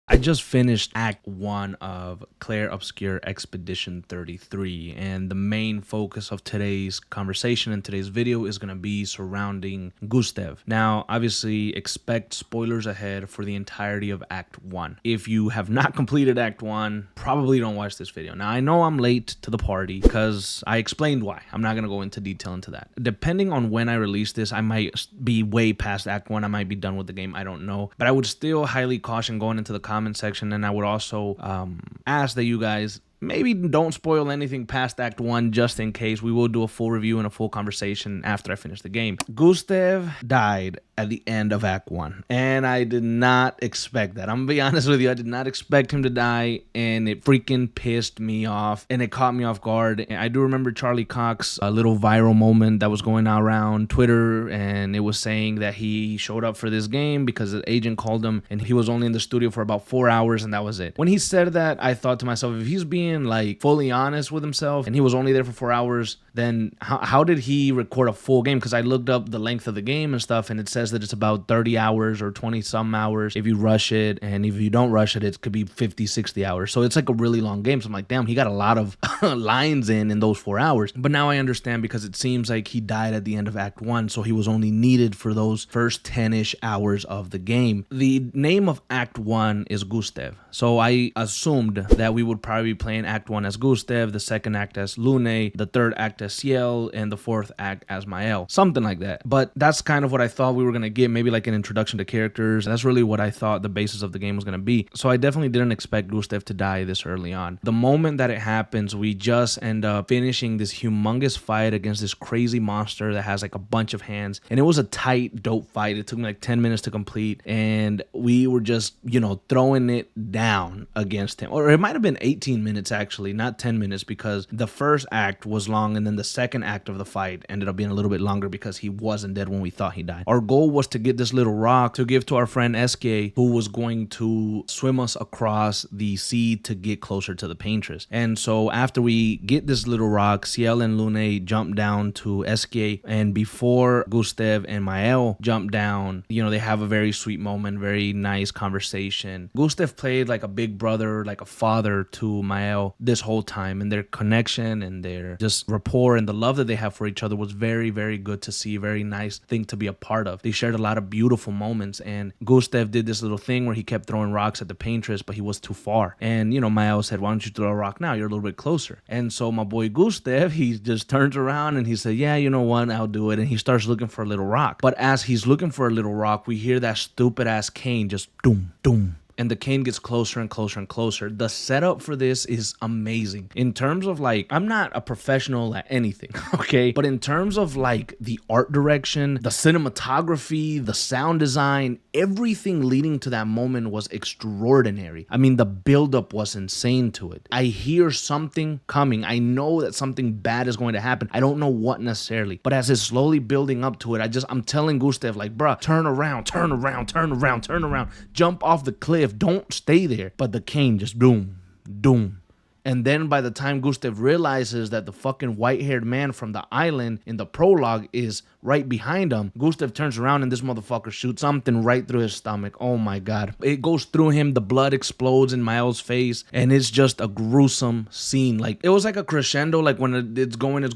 I just finished Act 1 of Clair Obscur Expedition 33, and the main focus of today's conversation and today's video is going to be surrounding GUSTAVE. Now, obviously, expect spoilers ahead for the entirety of Act 1. If you have not completed Act 1, probably don't watch this video. Now, I know I'm late to the party because I explained why. I'm not going to go into detail into that. Depending on when I release this, I might be way past Act 1. I might be done with the game. I don't know. But I would still highly caution going into the comment section, and I would also ask that you guys maybe don't spoil anything past Act 1 just in case. We will do a full review and a full conversation after I finish the game. GUSTAVE died at the end of Act 1, and I did not expect that. I'm gonna be honest with you, I did not expect him to die, and it freaking pissed me off, and it caught me off guard. And I do remember Charlie Cox's little viral moment that was going around Twitter, and it was saying that he showed up for this game because the agent called him, and he was only in the studio for about 4 hours, and that was it. When he said that, I thought to myself, if he's being like fully honest with himself and he was only there for 4 hours, then how did he record a full game? Because I looked up the length of the game and stuff, and it says that it's about 30 hours or 20 some hours if you rush it, and if you don't rush it, it could be 50, 60 hours. So it's like a really long game. So I'm like, damn, he got a lot of lines in those 4 hours. But now I understand, because it seems like he died at the end of Act 1, so he was only needed for those first 10-ish hours of the game. The name of Act 1 is GUSTAVE, so I assumed that we would probably be playing Act 1 as GUSTAVE, the second act as Lune, the third act as Ciel, and the fourth act as Mael. Something like that. But that's kind of what I thought we were going to get, maybe like an introduction to characters. That's really what I thought the basis of the game was going to be. So I definitely didn't expect GUSTAVE to die this early on. The moment that it happens, we just end up finishing this humongous fight against this crazy monster that has like a bunch of hands. And it was a tight, dope fight. It took me like 10 minutes to complete. And we were just, throwing it down against him. Or it might have been 18 minutes actually, not 10 minutes, because the first act was long, and then the second act of the fight ended up being a little bit longer because he wasn't dead when we thought he died. Our goal was to get this little rock to give to our friend SK, who was going to swim us across the sea to get closer to the Paintress. And so after we get this little rock, Ciel and Lune jump down to SK, and before GUSTAVE and Mael jump down, they have a very sweet moment, very nice conversation. GUSTAVE played like a big brother, like a father to Mael this whole time, and their connection and their just rapport and the love that they have for each other was very, very good to see. Very nice thing to be a part of. They shared a lot of beautiful moments, and GUSTAVE did this little thing where he kept throwing rocks at the Paintress, but he was too far. And Mael said, why don't you throw a rock now? You're a little bit closer. And so my boy GUSTAVE, he just turns around and he said, yeah, you know what, I'll do it. And he starts looking for a little rock. But as he's looking for a little rock, we hear that stupid ass cane just doom, doom. And the cane gets closer and closer and closer. The setup for this is amazing. In terms of I'm not a professional at anything, okay? But in terms of the art direction, the cinematography, the sound design, everything leading to that moment was extraordinary. I mean, the buildup was insane to it. I hear something coming. I know that something bad is going to happen. I don't know what necessarily. But as it's slowly building up to it, I'm telling GUSTAVE, bruh, turn around, turn around, turn around, turn around, jump off the cliff. Don't stay there. But the cane just doom, doom. And then by the time GUSTAVE realizes that the fucking white-haired man from the island in the prologue is right behind him, GUSTAVE turns around and this motherfucker shoots something right through his stomach. Oh my God. It goes through him, the blood explodes in Mael's face, and it's just a gruesome scene. It was like a crescendo, when it's going,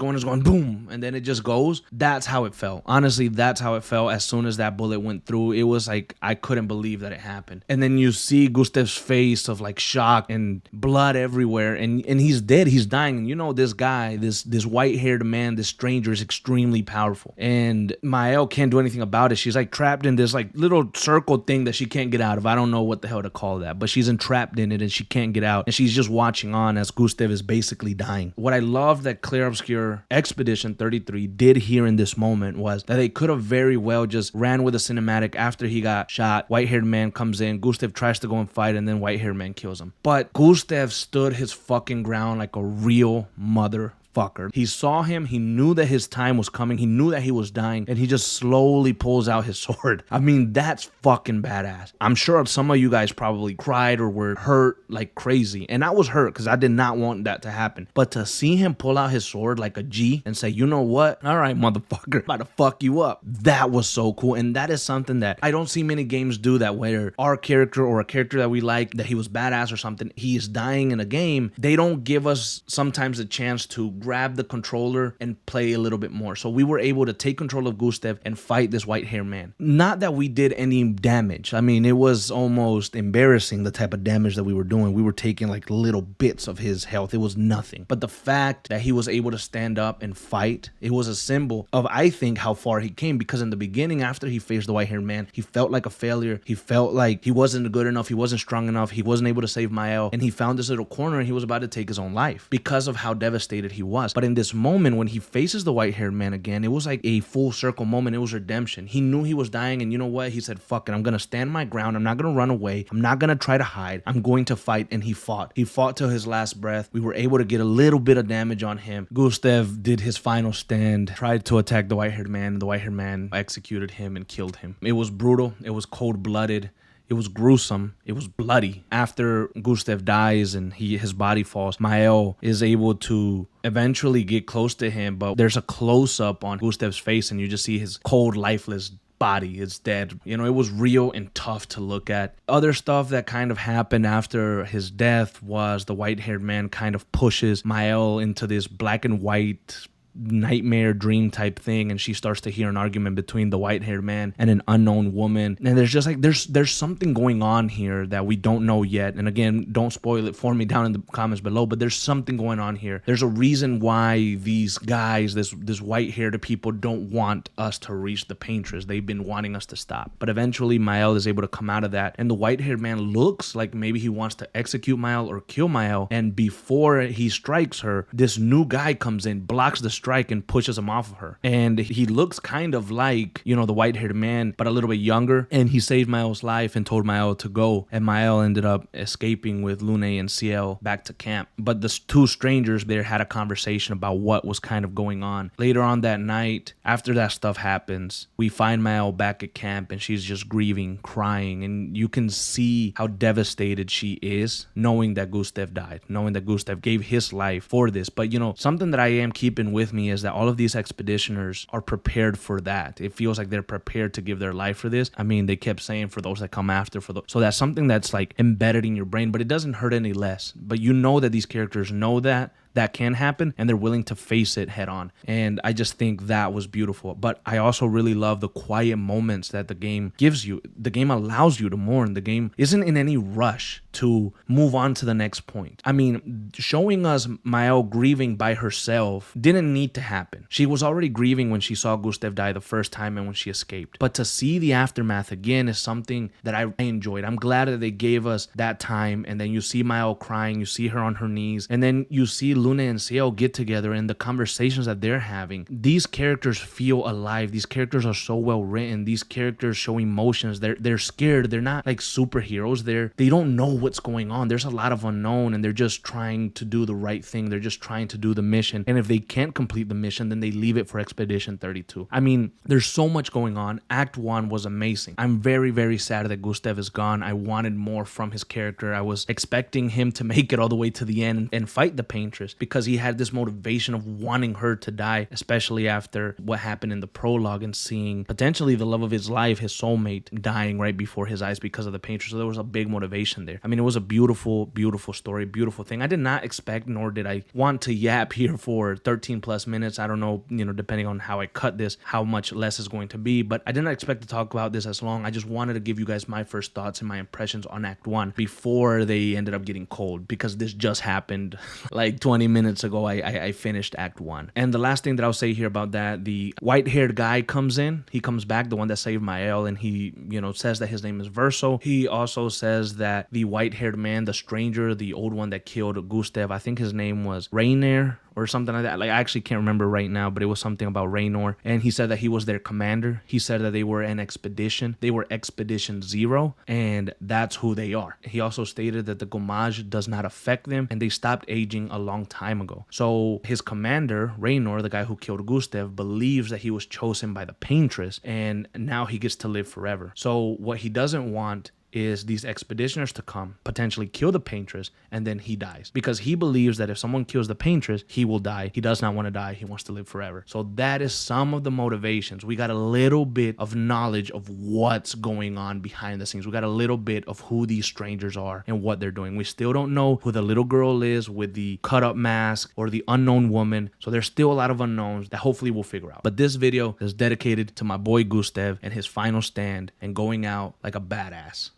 boom, and then it just goes. That's how it felt. Honestly, that's how it felt as soon as that bullet went through. It was like, I couldn't believe that it happened. And then you see GUSTAVE's face of shock and blood everywhere. And he's dead, he's dying. And this guy, this white-haired man, this stranger is extremely powerful. And Mael can't do anything about it. She's trapped in this little circle thing that she can't get out of. I don't know what the hell to call that, but she's entrapped in it and she can't get out. And she's just watching on as GUSTAVE is basically dying. What I love that Clair Obscur Expedition 33 did here in this moment was that they could have very well just ran with a cinematic after he got shot. White-haired man comes in, GUSTAVE tries to go and fight, and then white-haired man kills him. But GUSTAVE stood his fucking ground like a real motherfucker. motherfucker. He saw him. He knew that his time was coming. He knew that he was dying, and he just slowly pulls out his sword. I mean, that's fucking badass. I'm sure some of you guys probably cried or were hurt like crazy, and I was hurt because I did not want that to happen. But to see him pull out his sword like a G and say, you know what? All right, motherfucker, about to fuck you up. That was so cool, and that is something that I don't see many games do, that where our character or a character that we like, that he was badass or something, he is dying in a game, they don't give us sometimes a chance to grab the controller and play a little bit more. So we were able to take control of Gustave and fight this white hair man. Not that we did any damage. I mean, it was almost embarrassing the type of damage that we were doing. We were taking like little bits of his health. It was nothing. But the fact that he was able to stand up and fight, it was a symbol of, I think, how far he came. Because in the beginning, after he faced the white hair man, he felt like a failure. He felt like he wasn't good enough. He wasn't strong enough. He wasn't able to save Mael. And he found this little corner and he was about to take his own life because of how devastated he was. But in this moment, when he faces the white haired man again, it was like a full circle moment. It was redemption. He knew he was dying, and you know what? He said, fuck it. I'm going to stand my ground. I'm not going to run away. I'm not going to try to hide. I'm going to fight. And he fought. He fought till his last breath. We were able to get a little bit of damage on him. Gustave did his final stand, tried to attack the white haired man. The white haired man executed him and killed him. It was brutal. It was cold blooded. It was gruesome. It was bloody. After Gustave dies and his body falls, Mael is able to eventually get close to him, but there's a close-up on Gustave's face and you just see his cold, lifeless body. It's dead. You know, it was real and tough to look at. Other stuff that kind of happened after his death was the white-haired man kind of pushes Mael into this black and white nightmare dream type thing, and she starts to hear an argument between the white-haired man and an unknown woman, and there's just like there's something going on here that we don't know yet. And again, don't spoil it for me down in the comments below, but there's something going on here. There's a reason why these guys, this white-haired people, don't want us to reach the paintress. They've been wanting us to stop, but eventually Mael is able to come out of that, and the white-haired man looks like maybe he wants to execute Mael or kill Mael, and before he strikes her, this new guy comes in, blocks the strike and pushes him off of her. And he looks kind of like, you know, the white-haired man, but a little bit younger. And he saved Mael's life and told Mael to go. And Mael ended up escaping with Lune and Ciel back to camp. But the two strangers there had a conversation about what was kind of going on. Later on that night, after that stuff happens, we find Mael back at camp and she's just grieving, crying. And you can see how devastated she is, knowing that Gustave died, knowing that Gustave gave his life for this. But, you know, something that I am keeping with me is that all of these expeditioners are prepared for that. It feels like they're prepared to give their life for this. I mean, they kept saying for those that come after, so that's something that's like embedded in your brain, but it doesn't hurt any less. But you know that these characters know that can happen, and they're willing to face it head on. And I just think that was beautiful. But I also really love the quiet moments that the game gives you. The game allows you to mourn. The game isn't in any rush to move on to the next point. I mean, showing us Mael grieving by herself didn't need to happen. She was already grieving when she saw Gustave die the first time and when she escaped. But to see the aftermath again is something that I enjoyed. I'm glad that they gave us that time, and then you see Mael crying, you see her on her knees, and then you see Lune and Ciel get together and the conversations that they're having. These characters feel alive. These characters are so well written. These characters show emotions. They're scared. They're not like superheroes. They don't know what's going on. There's a lot of unknown, and they're just trying to do the right thing. They're just trying to do the mission. And if they can't complete the mission, then they leave it for Expedition 32. I mean, there's so much going on. Act 1 was amazing. I'm very, very sad that Gustave is gone. I wanted more from his character. I was expecting him to make it all the way to the end and fight the paintress, because he had this motivation of wanting her to die, especially after what happened in the prologue and seeing potentially the love of his life, his soulmate, dying right before his eyes because of the paintress. So there was a big motivation there. I mean, it was a beautiful, beautiful story, beautiful thing. I did not expect, nor did I want to yap here for 13 plus minutes. I don't know, you know, depending on how I cut this, how much less is going to be, but I did not expect to talk about this as long. I just wanted to give you guys my first thoughts and my impressions on Act 1 before they ended up getting cold, because this just happened like 20 minutes ago. I finished Act 1. And the last thing that I'll say here about that, the white-haired guy comes in. He comes back, the one that saved Mael, and he, you know, says that his name is Verso. He also says that the white-haired man, the stranger, the old one that killed Gustave. I think his name was Rainier or something like that. Like, I actually can't remember right now, but it was something about Raynor. And he said that he was their commander. He said that they were an expedition. They were Expedition Zero, and that's who they are. He also stated that the gommage does not affect them, and they stopped aging a long time ago. So his commander, Raynor, the guy who killed Gustave, believes that he was chosen by the Paintress, and now he gets to live forever. So what he doesn't want is these expeditioners to come, potentially kill the Paintress, and then he dies. Because he believes that if someone kills the Paintress, he will die. He does not want to die. He wants to live forever. So that is some of the motivations. We got a little bit of knowledge of what's going on behind the scenes. We got a little bit of who these strangers are and what they're doing. We still don't know who the little girl is with the cut-up mask or the unknown woman. So there's still a lot of unknowns that hopefully we'll figure out. But this video is dedicated to my boy Gustave and his final stand and going out like a badass.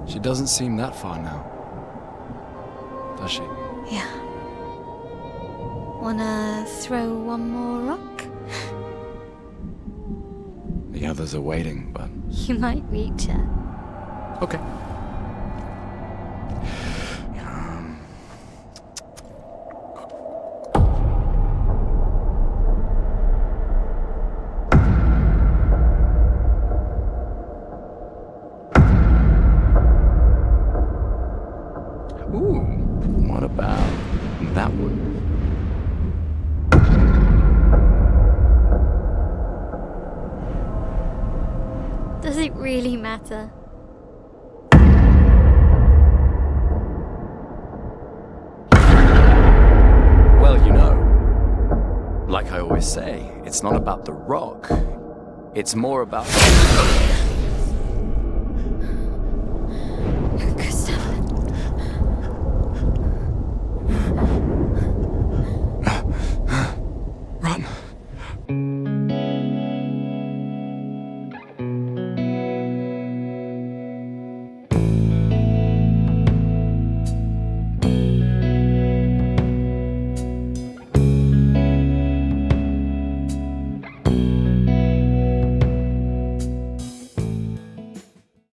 She doesn't seem that far now, does she? Yeah. Wanna throw one more rock? The others are waiting, but... You might reach her. Okay. Ooh, what about that one? Does it really matter? Well, you know, like I always say, it's not about the rock. It's more about...